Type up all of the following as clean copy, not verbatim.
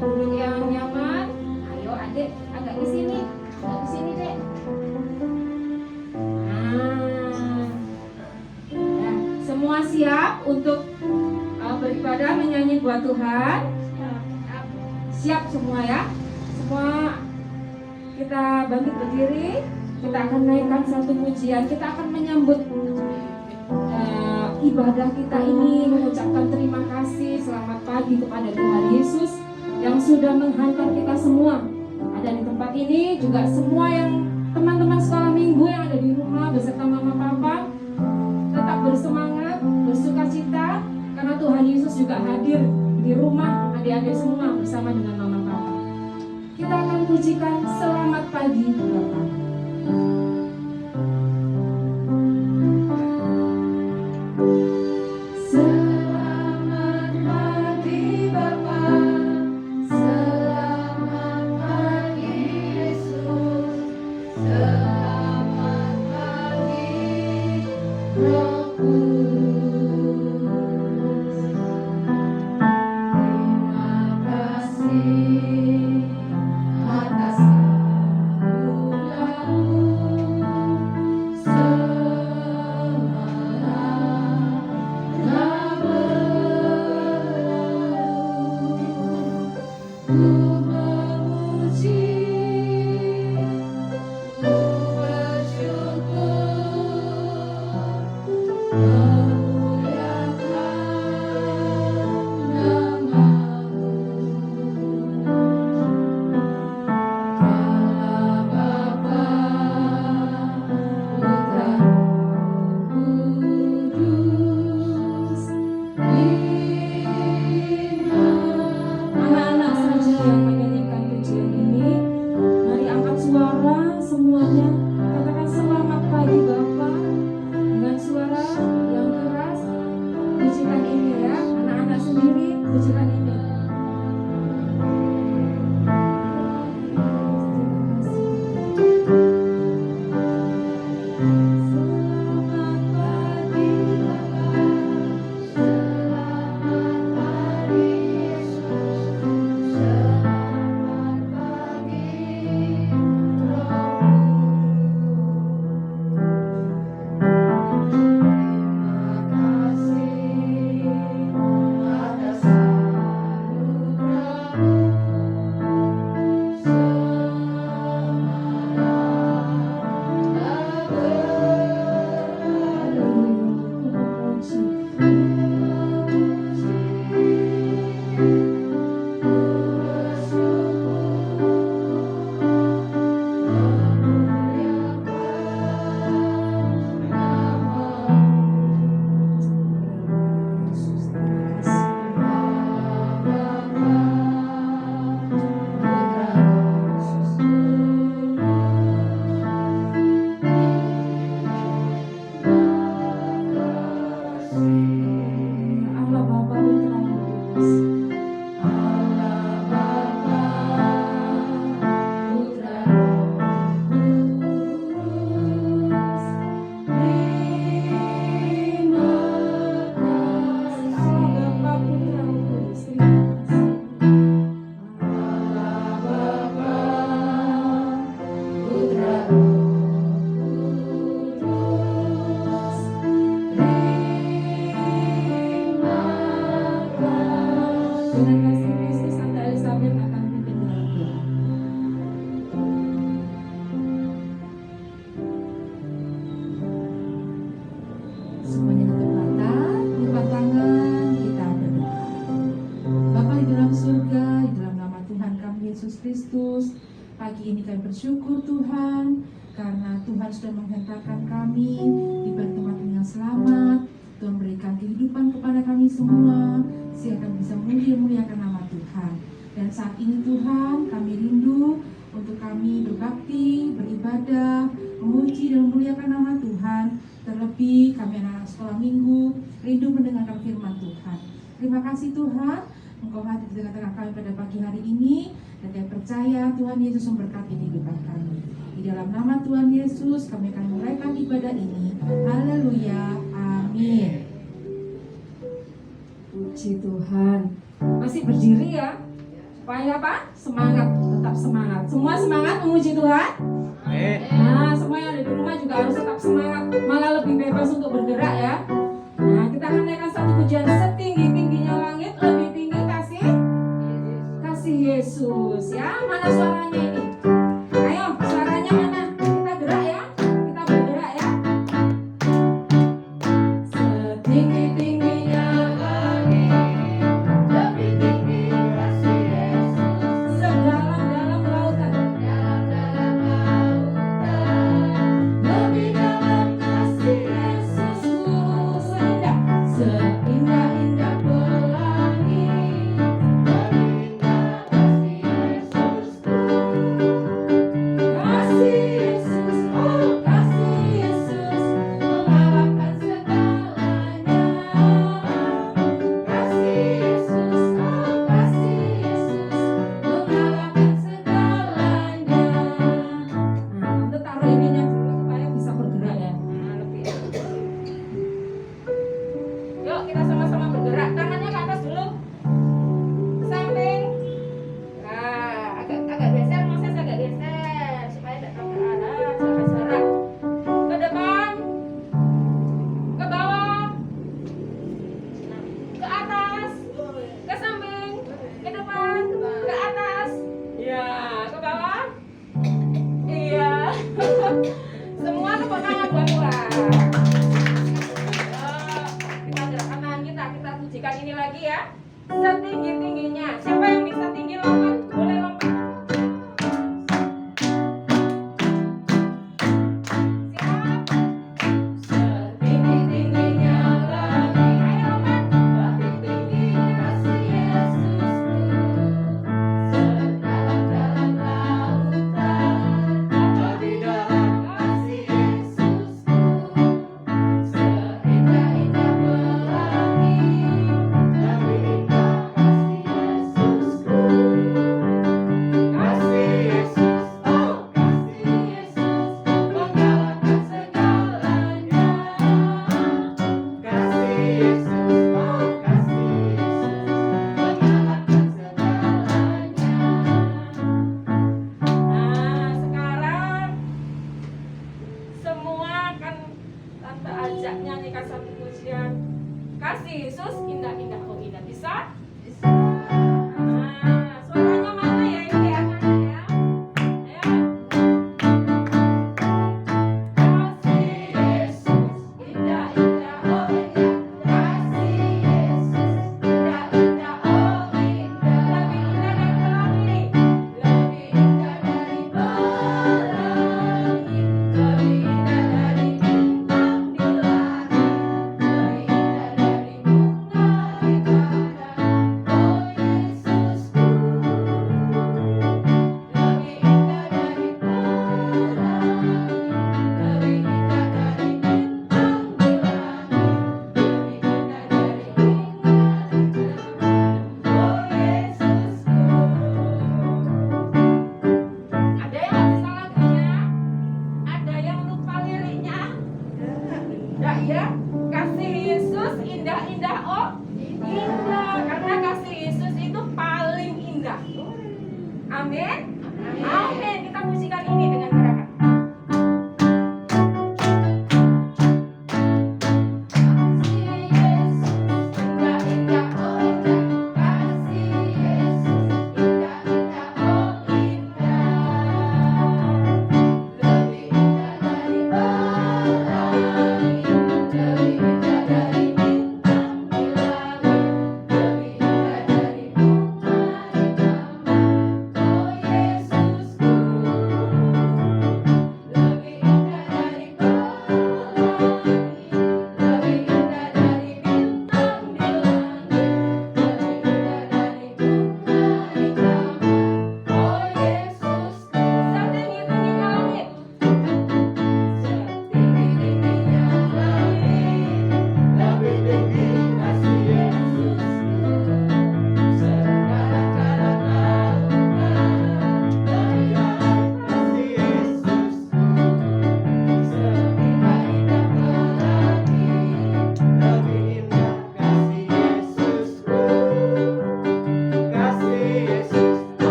duduk yang nyaman. Ayo adik, agak di sini, dek. Ya, semua siap untuk beribadah menyanyi buat Tuhan? Siap semua ya? Semua kita bangkit berdiri. Kita akan naikkan satu pujian. Kita akan menyambut ibadah kita ini, mengucapkan terima kasih, selamat pagi kepada Tuhan Yesus yang sudah menghantar kita semua ada di tempat ini. Juga semua yang teman-teman sekolah minggu yang ada di rumah beserta mama papa, tetap bersemangat, bersukacita, karena Tuhan Yesus juga hadir di rumah adik-adik semua bersama dengan mama papa. Kita akan pujikan selamat pagi Bapak. Bersyukur Tuhan karena Tuhan sudah menghantarkan kami di tempat dengan selamat. Tuhan berikan kehidupan kepada kami semua sehingga kami bisa memuliakan nama Tuhan. Dan saat ini Tuhan, kami rindu untuk kami berbakti, beribadah, memuji dan memuliakan nama Tuhan. Terlebih kami anak-anak sekolah minggu rindu mendengarkan firman Tuhan. Terima kasih Tuhan, Engkau hadir di tengah-tengah kami pada pagi hari ini. Dan kami percaya Tuhan Yesus memberkati kehidupan kami. Di dalam nama Tuhan Yesus kami akan mulaikan ibadah ini. Haleluya, amin. Puji Tuhan. Masih berdiri ya, supaya apa? Semangat, tetap semangat. Semua semangat memuji Tuhan. Nah, semua yang ada di rumah juga harus tetap semangat, malah lebih bebas untuk bergerak ya. Nah, kita akan naikkan satu pujian setinggi-tingginya langit, lebih tinggi kasih Yesus ya. Mana suaranya ini? Ayo, suaranya mana? Kita gerak ya. Kita bergerak ya. Setinggi-tingginya langit, lebih tinggi kasih Yesus. Sedalam-dalam lautan, lebih dalam kasih Yesusku. Seindah-indah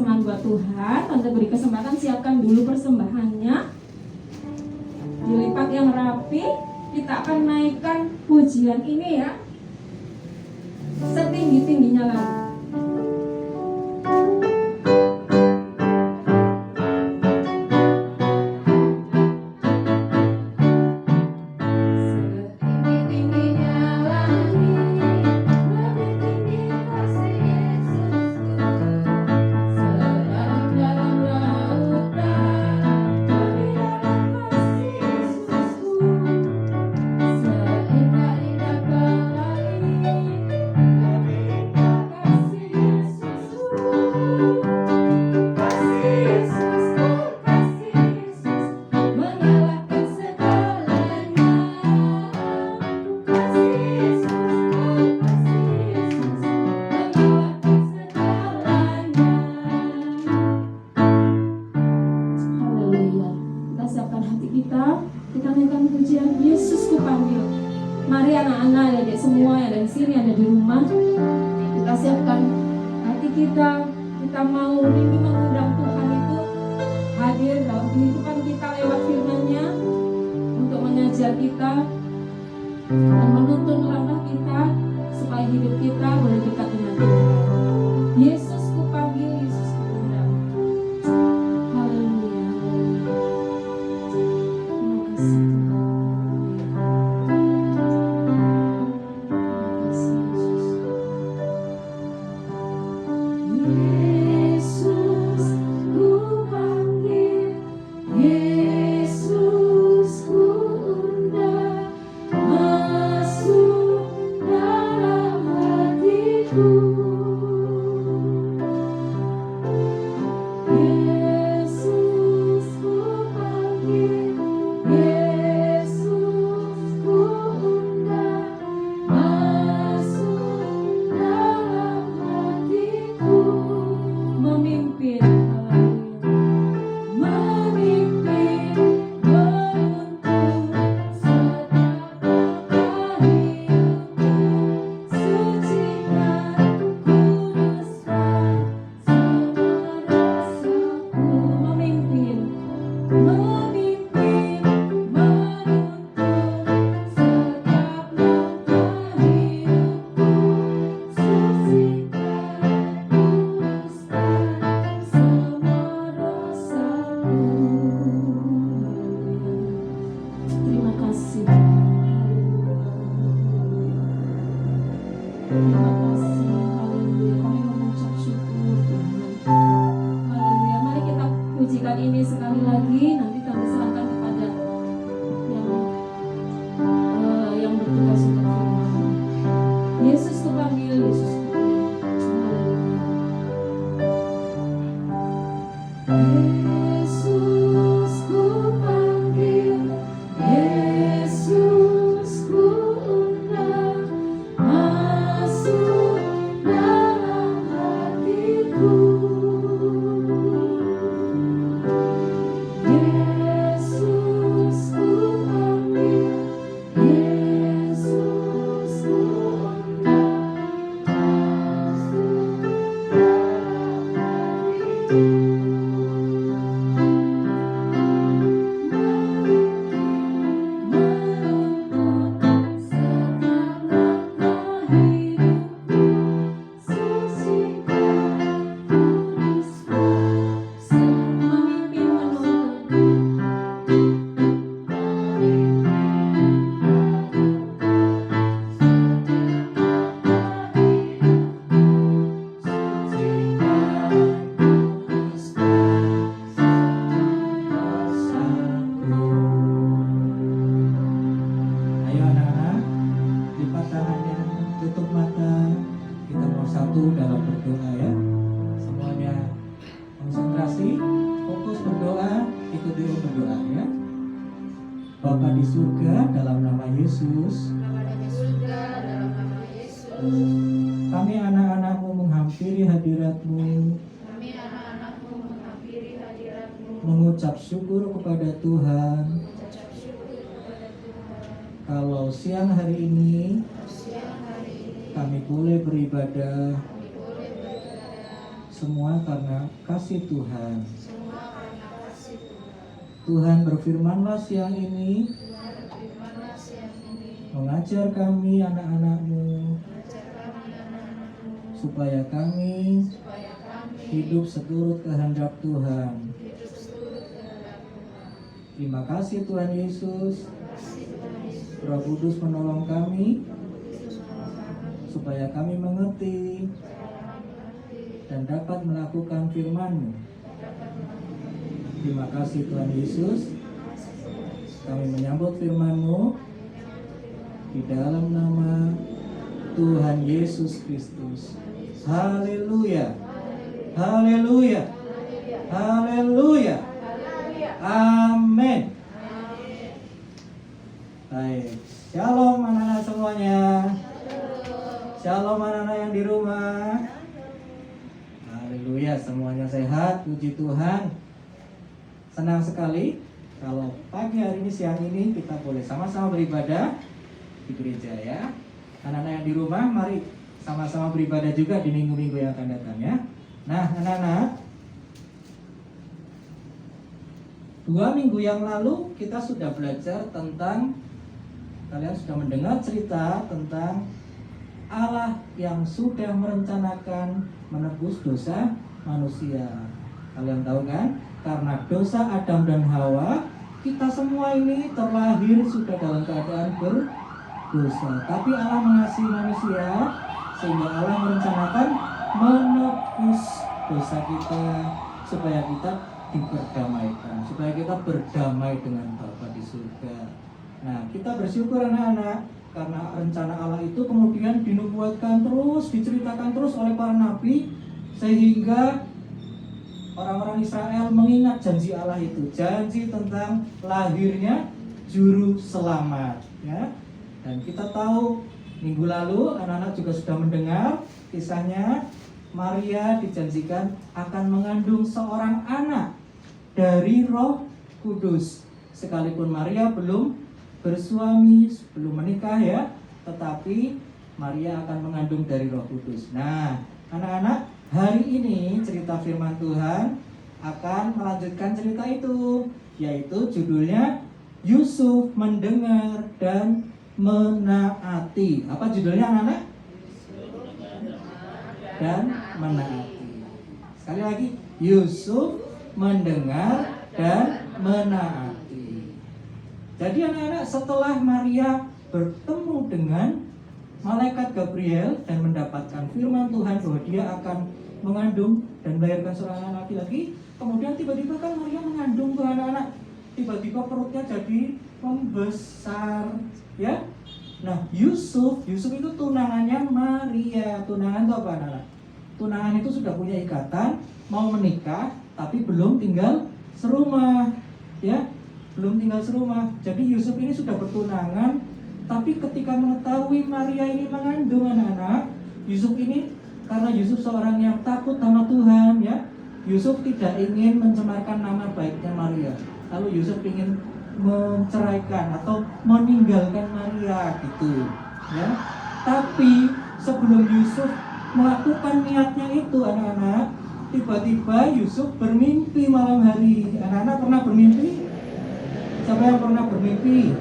persembahan buat Tuhan. Tante beri kesempatan, siapkan dulu persembahannya, dilipat yang rapi. Kita akan naikkan pujian ini ya, setinggi-tingginya lagi. Kita naikkan pujian Yesus ku panggil. Mari anak-anak, adik semua yang ada di sini, ada di rumah, kita siapkan hati kita. Kita mau rindu mengundang Tuhan itu hadir dalam kehidupan kita lewat firman-Nya untuk mengajar kita dan menuntun langkah kita supaya hidup kita boleh dekat dengan Tuhan. Yesus ku panggil, Yesus ku undang. Haleluya. Bapa di surga, dalam nama Yesus, kami anak-anakmu menghampiri hadirat-Mu, mengucap syukur kepada Tuhan. Kalau siang hari ini kami boleh beribadah Semua karena kasih Tuhan. Tuhan berfirmanlah siang ini, mengajar kami anak-anak-Mu, supaya kami hidup seturut kehendak Tuhan. Terima kasih Tuhan Yesus. Roh Kudus menolong kami supaya kami mengerti dan dapat melakukan firman-Mu. Terima kasih Tuhan Yesus. Kami menyambut firman-Mu di dalam nama Tuhan Yesus Kristus. Haleluya. Haleluya. Haleluya. Amin. Baik. Shalom anak-anak semuanya. Shalom anak-anak yang di rumah. Haleluya, semuanya sehat, puji Tuhan. Senang sekali kalau pagi hari ini, siang ini kita boleh sama-sama beribadah di gereja ya. Anak-anak yang di rumah, mari sama-sama beribadah juga di minggu-minggu yang akan datang ya. Nah anak-anak, 2 minggu yang lalu kita sudah belajar tentang, kalian sudah mendengar cerita tentang Allah yang sudah merencanakan menebus dosa manusia. Kalian tahu kan? Karena dosa Adam dan Hawa, kita semua ini terlahir sudah dalam keadaan berdosa. Tapi Allah mengasihi manusia sehingga Allah merencanakan menebus dosa kita supaya kita diperdamaikan, supaya kita berdamai dengan Bapa di surga. Nah, kita bersyukur anak-anak karena rencana Allah itu kemudian dinubuatkan terus, diceritakan terus oleh para nabi sehingga orang-orang Israel mengingat janji Allah itu, janji tentang lahirnya juru selamat ya. Dan kita tahu minggu lalu anak-anak juga sudah mendengar kisahnya, Maria dijanjikan akan mengandung seorang anak dari Roh Kudus. Sekalipun Maria belum bersuami, belum menikah ya, tetapi Maria akan mengandung dari Roh Kudus. Nah, anak-anak, hari ini cerita firman Tuhan akan melanjutkan cerita itu, yaitu judulnya Yusuf mendengar dan menaati. Apa judulnya anak-anak? Dan menaati. Sekali lagi, Yusuf mendengar dan menaati. Jadi anak-anak, setelah Maria bertemu dengan malaikat Gabriel dan mendapatkan firman Tuhan bahwa dia akan mengandung dan melahirkan seorang anak laki-laki, kemudian tiba-tiba kan Maria mengandung tuh anak-anak, tiba-tiba perutnya jadi membesar ya. Nah, Yusuf itu tunangannya Maria. Tunangan itu apa anak-anak? Tunangan itu sudah punya ikatan, mau menikah tapi belum tinggal serumah ya, belum tinggal serumah. Jadi Yusuf ini sudah bertunangan, tapi ketika mengetahui Maria ini mengandung anak-anak, Yusuf ini, karena Yusuf seorang yang takut sama Tuhan ya, Yusuf tidak ingin mencemarkan nama baiknya Maria. Lalu Yusuf ingin menceraikan atau meninggalkan Maria gitu ya. Tapi sebelum Yusuf melakukan niatnya itu anak-anak, tiba-tiba Yusuf bermimpi malam hari. Anak-anak pernah bermimpi? Siapa yang pernah bermimpi?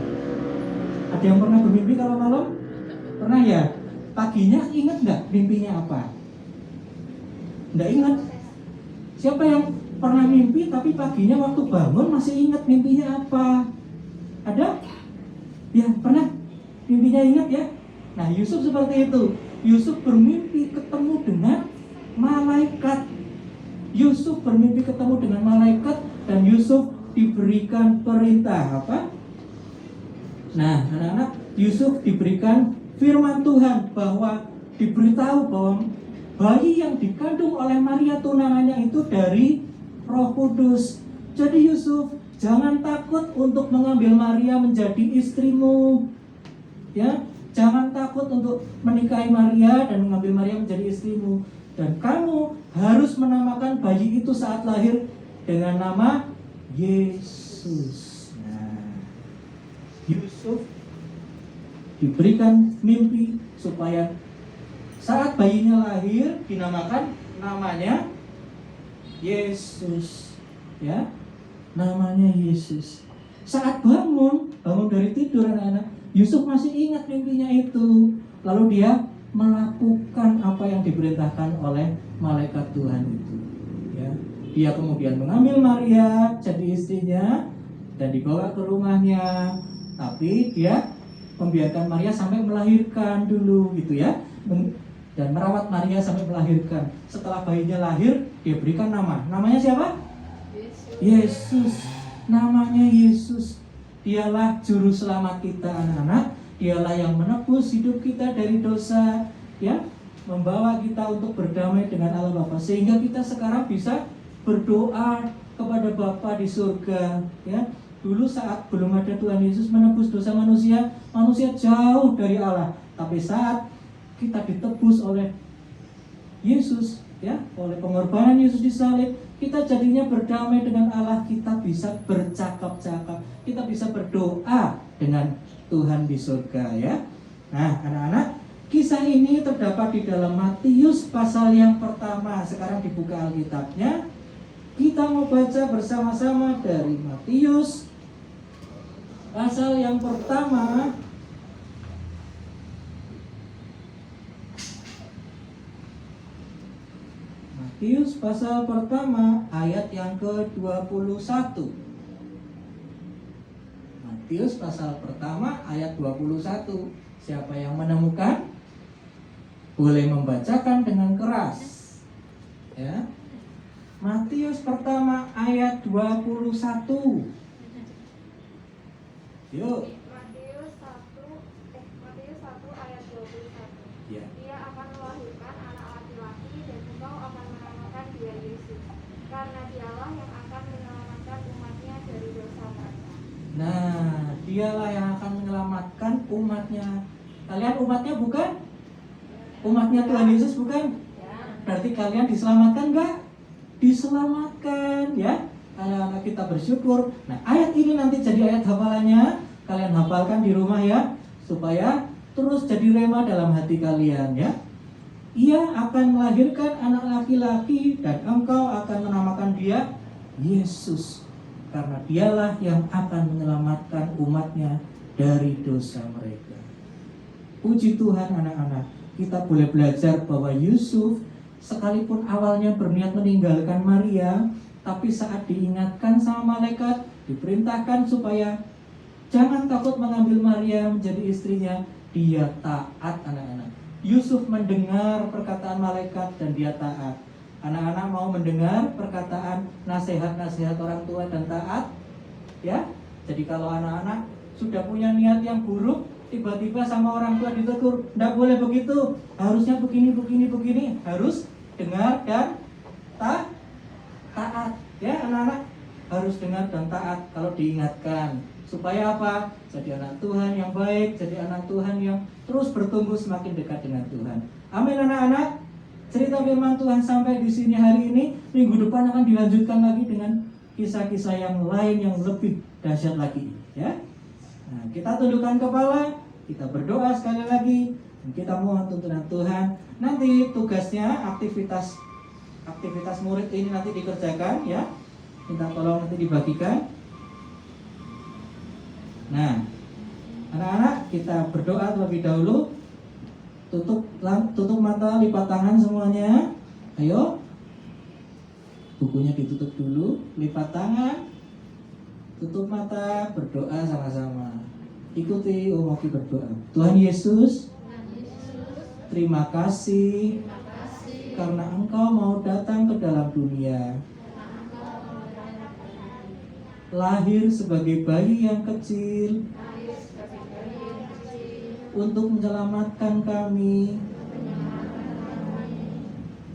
Ada yang pernah bermimpi kalau malam? Pernah ya? Paginya ingat nggak mimpinya apa? Nggak ingat. Siapa yang pernah mimpi tapi paginya waktu bangun masih ingat mimpinya apa? Ada? Ya, pernah? Mimpinya ingat ya? Nah, Yusuf seperti itu. Yusuf bermimpi ketemu dengan malaikat. Yusuf bermimpi ketemu dengan malaikat dan Yusuf diberikan perintah apa? Nah, anak-anak, Yusuf diberikan firman Tuhan bahwa diberitahu bahwa bayi yang dikandung oleh Maria tunangannya itu dari Roh Kudus. Jadi Yusuf, jangan takut untuk mengambil Maria menjadi istrimu. Ya, jangan takut untuk menikahi Maria dan mengambil Maria menjadi istrimu. Dan kamu harus menamakan bayi itu saat lahir dengan nama Yesus. Nah, Yusuf diberikan mimpi supaya saat bayinya lahir dinamakan namanya Yesus. Ya, namanya Yesus. Saat bangun dari tidur anak-anak, Yusuf masih ingat mimpinya itu. Lalu dia melakukan apa yang diperintahkan oleh malaikat Tuhan itu. Ya, dia kemudian mengambil Maria jadi istrinya dan dibawa ke rumahnya. Tapi dia membiarkan Maria sampai melahirkan dulu gitu ya, dan merawat Maria sampai melahirkan. Setelah bayinya lahir, dia berikan nama. Namanya siapa? Yesus. Namanya Yesus. Dialah juru selamat kita anak-anak. Dialah yang menebus hidup kita dari dosa, ya, membawa kita untuk berdamai dengan Allah Bapa, sehingga kita sekarang bisa berdoa kepada Bapa di surga, ya. Dulu saat belum ada Tuhan Yesus menebus dosa manusia, manusia jauh dari Allah. Tapi saat kita ditebus oleh Yesus, ya, oleh pengorbanan Yesus di salib, kita jadinya berdamai dengan Allah. Kita bisa bercakap-cakap, kita bisa berdoa dengan Tuhan di surga, ya. Nah, anak-anak, kisah ini terdapat di dalam Matius pasal yang pertama. Sekarang dibuka Alkitabnya. Kita mau baca bersama-sama dari Matius pasal yang pertama. Matius pasal pertama ayat yang ke-21. Matius pasal pertama ayat 21. Siapa yang menemukan boleh membacakan dengan keras. Ya. Matius pertama ayat 21. Yuk. Matius 1 ayat 21. Ya. Dia akan melahirkan anak laki-laki dan engkau akan menamakan dia Yesus, karena dialah yang akan menyelamatkan umatnya dari dosa mereka. Nah, dialah yang akan menyelamatkan umatnya. Kalian umatnya bukan? Umatnya Tuhan Yesus bukan? Berarti kalian diselamatkan enggak? Diselamatkan, ya. Anak-anak kita bersyukur. Nah, ayat ini nanti jadi ayat hafalannya. Kalian hafalkan di rumah ya, supaya terus jadi rema dalam hati kalian, ya. Ia akan melahirkan anak laki-laki dan engkau akan menamakan dia Yesus, karena dialah yang akan menyelamatkan umatnya dari dosa mereka. Puji Tuhan anak-anak, kita boleh belajar bahwa Yusuf sekalipun awalnya berniat meninggalkan Maria, tapi saat diingatkan sama malaikat, diperintahkan supaya jangan takut mengambil Maria menjadi istrinya, dia taat anak-anak. Yusuf mendengar perkataan malaikat dan dia taat. Anak-anak mau mendengar perkataan nasihat-nasihat orang tua dan taat? Ya, jadi kalau anak-anak sudah punya niat yang buruk, tiba-tiba sama orang tua ditegur, tidak boleh begitu, harusnya begini, harus dengar dan taat. Ya, anak-anak harus dengar dan taat kalau diingatkan. Supaya apa? Jadi anak Tuhan yang baik, jadi anak Tuhan yang terus bertumbuh semakin dekat dengan Tuhan. Amin anak-anak. Cerita firman Tuhan sampai di sini hari ini. Minggu depan akan dilanjutkan lagi dengan kisah-kisah yang lain yang lebih dahsyat lagi, ya. Nah, kita tundukkan kepala, kita berdoa sekali lagi, dan kita mohon tuntunan Tuhan. Nanti tugasnya aktivitas murid ini nanti dikerjakan, ya. Minta tolong nanti dibagikan. Nah, anak-anak kita berdoa terlebih dahulu. Tutup mata, lipat tangan semuanya. Ayo. Bukunya ditutup dulu, lipat tangan, tutup mata, berdoa sama-sama. Ikuti Om Oki berdoa. Tuhan Yesus, terima kasih karena Engkau mau datang ke dalam dunia, lahir sebagai bayi yang kecil untuk menyelamatkan kami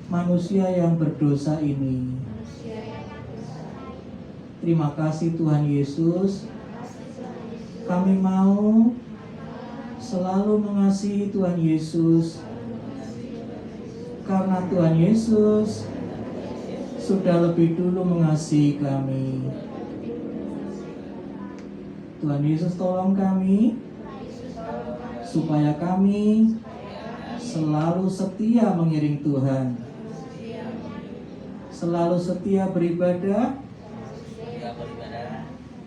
manusia yang berdosa ini. Terima kasih Tuhan Yesus. Kami mau selalu mengasihi Tuhan Yesus, karena Tuhan Yesus sudah lebih dulu mengasihi kami. Tuhan Yesus tolong kami supaya kami selalu setia mengiring Tuhan, selalu setia beribadah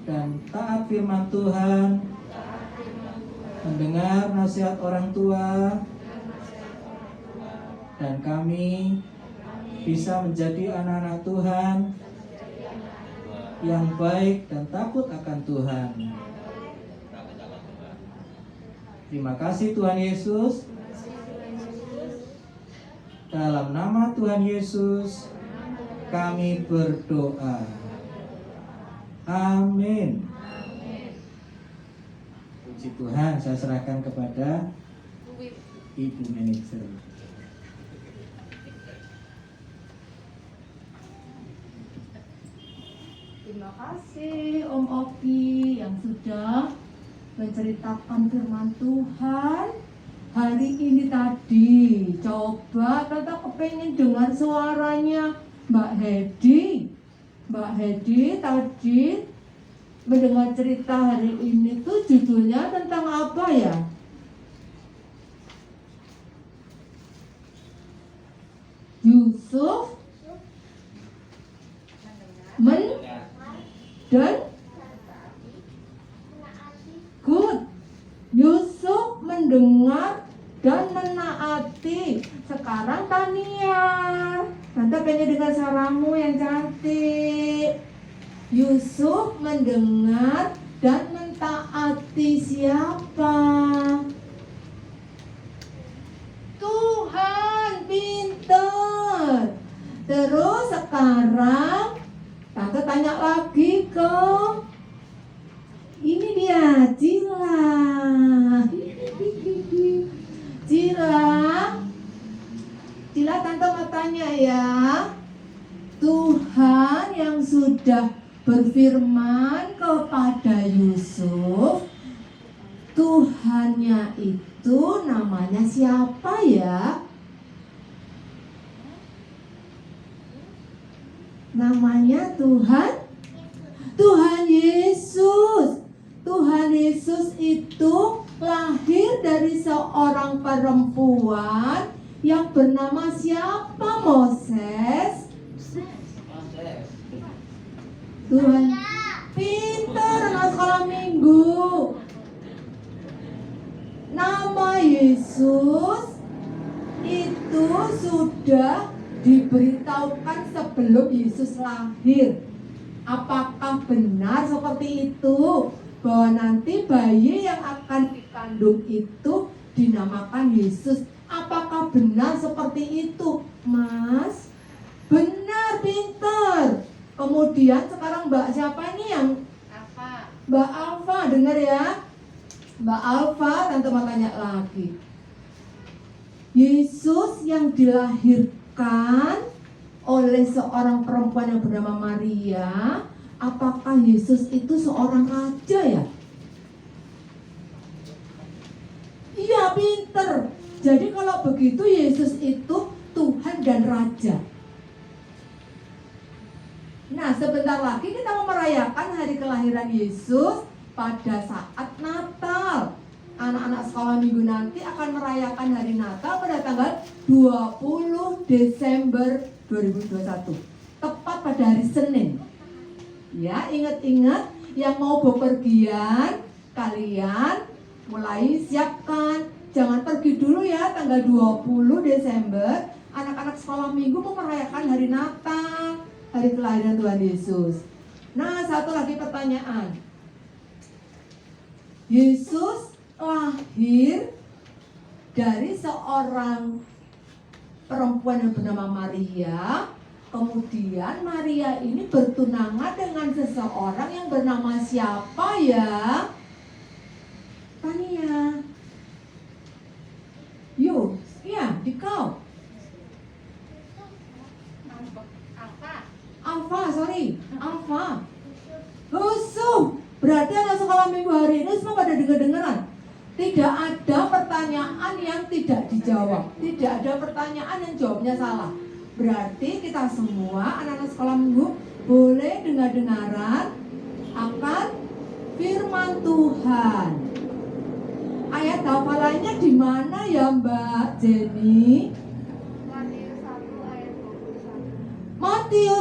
dan taat firman Tuhan, mendengar nasihat orang tua, dan kami bisa menjadi anak-anak Tuhan yang baik dan takut akan Tuhan. Terima kasih Tuhan Yesus. Dalam nama Tuhan Yesus kami berdoa. Amin. Puji Tuhan, saya serahkan kepada Ibu Manajer. Terima kasih Om Oki yang sudah menceritakan firman Tuhan hari ini tadi. Coba Tante kepengen dengar suaranya Mbak Hedi. Mbak Hedi tadi mendengar cerita hari ini tuh judulnya tentang apa ya? Yusuf dan good. Yusuf mendengar dan menaati. Sekarang Tania, Tante pengen dengar suaramu yang cantik. Yusuf mendengar dan mentaati siapa? Tuhan, pinter. Terus sekarang Tante tanya lagi ke ini dia, Cila. Cila, Tante mau tanya ya. Tuhan yang sudah berfirman kepada Yusuf, Tuhannya itu namanya siapa ya? Namanya Tuhan Yesus. Tuhan Yesus itu lahir dari seorang perempuan yang bernama siapa, Moses? Tuhan pintar anak sekolah minggu. Nama Yesus itu sudah diberitahukan sebelum Yesus lahir. Apakah benar seperti itu? Bahwa nanti bayi yang akan dikandung itu dinamakan Yesus. Apakah benar seperti itu, Mas? Benar, pintar. Kemudian sekarang Mbak siapa nih yang? Apa? Mbak Alfa, dengar ya. Mbak Alfa, Tante mau tanya lagi. Yesus yang dilahirkan oleh seorang perempuan yang bernama Maria, apakah Yesus itu seorang raja ya? Iya, pinter. Jadi kalau begitu Yesus itu Tuhan dan Raja. Nah, sebentar lagi kita mau merayakan hari kelahiran Yesus pada saat Natal. Anak-anak sekolah minggu nanti akan merayakan hari Natal pada tanggal 20 Desember 2021. Tepat pada hari Senin. Ya, ingat-ingat yang mau bepergian, kalian mulai siapkan. Jangan pergi dulu ya, tanggal 20 Desember. Anak-anak sekolah minggu mau merayakan hari Natal, hari kelahiran Tuhan Yesus. Nah, satu lagi pertanyaan. Yesus lahir dari seorang perempuan yang bernama Maria. Kemudian Maria ini bertunangan dengan seseorang yang bernama siapa ya? Tania. Yuk, iya, dikau. Alfa. Yusuf. Berarti anak sekolah minggu hari ini semua pada dengar-dengaran. Tidak ada pertanyaan yang tidak dijawab. Tidak ada pertanyaan yang jawabnya salah. Berarti kita semua anak-anak sekolah minggu boleh dengar-dengaran akan firman Tuhan. Ayat hafalannya di mana ya Mbak Jenny? Matius 1 ayat 21. Matius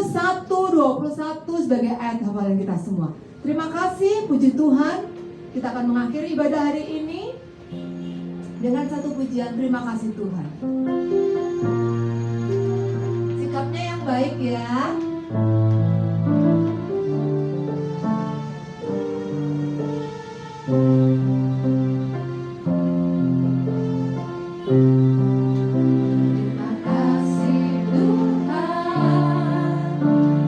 21 sebagai ayat hafalan kita semua. Terima kasih, puji Tuhan. Kita akan mengakhiri ibadah hari ini dengan satu pujian terima kasih Tuhan. Sikapnya yang baik ya. Terima kasih Tuhan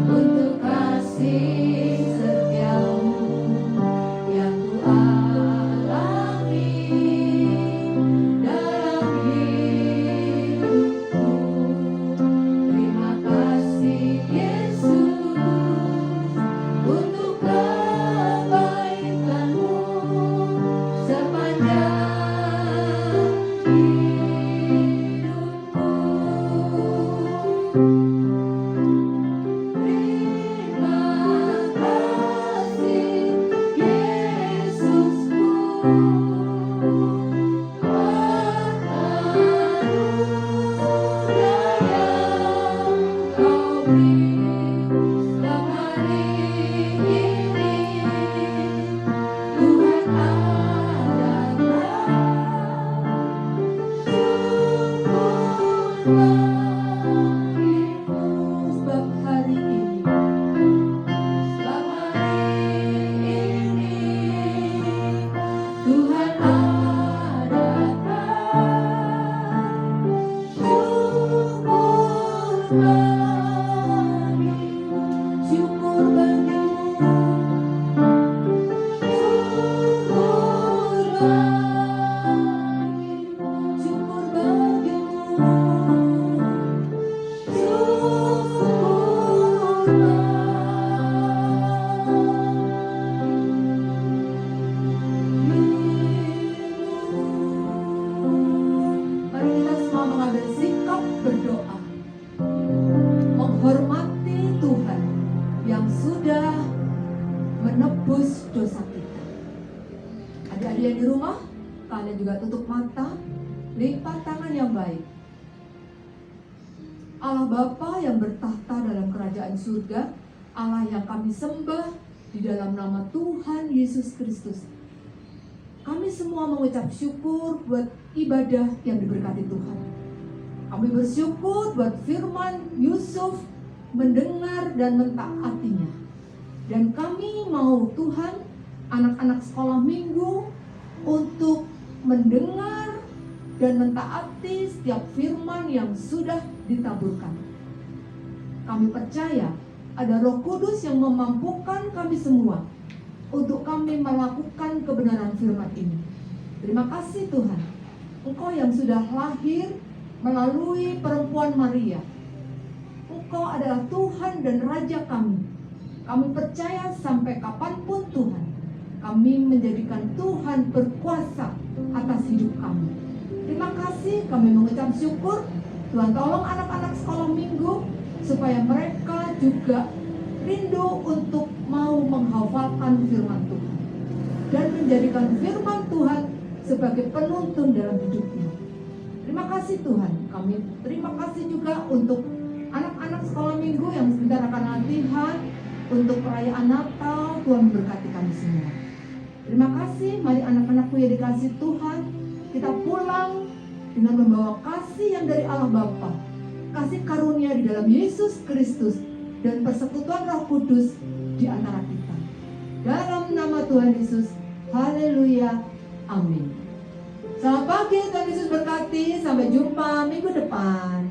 untuk kasih setiamu yang Ku alami dalam hidupku. Terima kasih Yesus untuk kebaikan-Mu sepanjang hidupku. Terima kasih Yesusku anugerah yang Kau beri setiap hari ini. Tuhan adalah syukur bagimu sebab hari ini. Sebab hari ini Tuhan adakan syukur bagimu. Syukur bagimu. Syukur bagimu. Syukur bagimu. Mari kita semua mengambil sikap berdoa, menghormati Tuhan yang sudah menebus dosa kita. Adik-adik yang di rumah, kalian juga tutup mata, lipat tangan yang baik. Allah Bapa yang bertahta dalam kerajaan surga, Allah yang kami sembah di dalam nama Tuhan Yesus Kristus. Kami semua mengucap syukur buat ibadah yang diberkati Tuhan. Kami bersyukur buat firman Yusuf mendengar dan mentaatinya. Dan kami mau Tuhan, anak-anak sekolah minggu untuk mendengar dan mentaati setiap firman yang sudah ditaburkan. Kami percaya ada Roh Kudus yang memampukan kami semua untuk kami melakukan kebenaran firman ini. Terima kasih Tuhan, Engkau yang sudah lahir melalui perempuan Maria. Engkau adalah Tuhan dan Raja kami. Kami percaya sampai kapanpun Tuhan, kami menjadikan Tuhan berkuasa atas hidup kami. Terima kasih, kami mengucap syukur. Tuhan tolong anak-anak sekolah minggu supaya mereka juga rindu untuk mau menghafalkan firman Tuhan dan menjadikan firman Tuhan sebagai penuntun dalam hidupnya. Terima kasih Tuhan. Kami terima kasih juga untuk anak-anak sekolah minggu yang sebentar akan latihan untuk perayaan Natal. Tuhan berkati kami semua. Terima kasih. Mari anak-anakku yang dikasih Tuhan, kita pulang dengan membawa kasih yang dari Allah Bapa, kasih karunia di dalam Yesus Kristus, dan persekutuan Roh Kudus di antara kita. Dalam nama Tuhan Yesus, haleluya, amin. Selamat pagi, Tuhan Yesus berkati. Sampai jumpa minggu depan.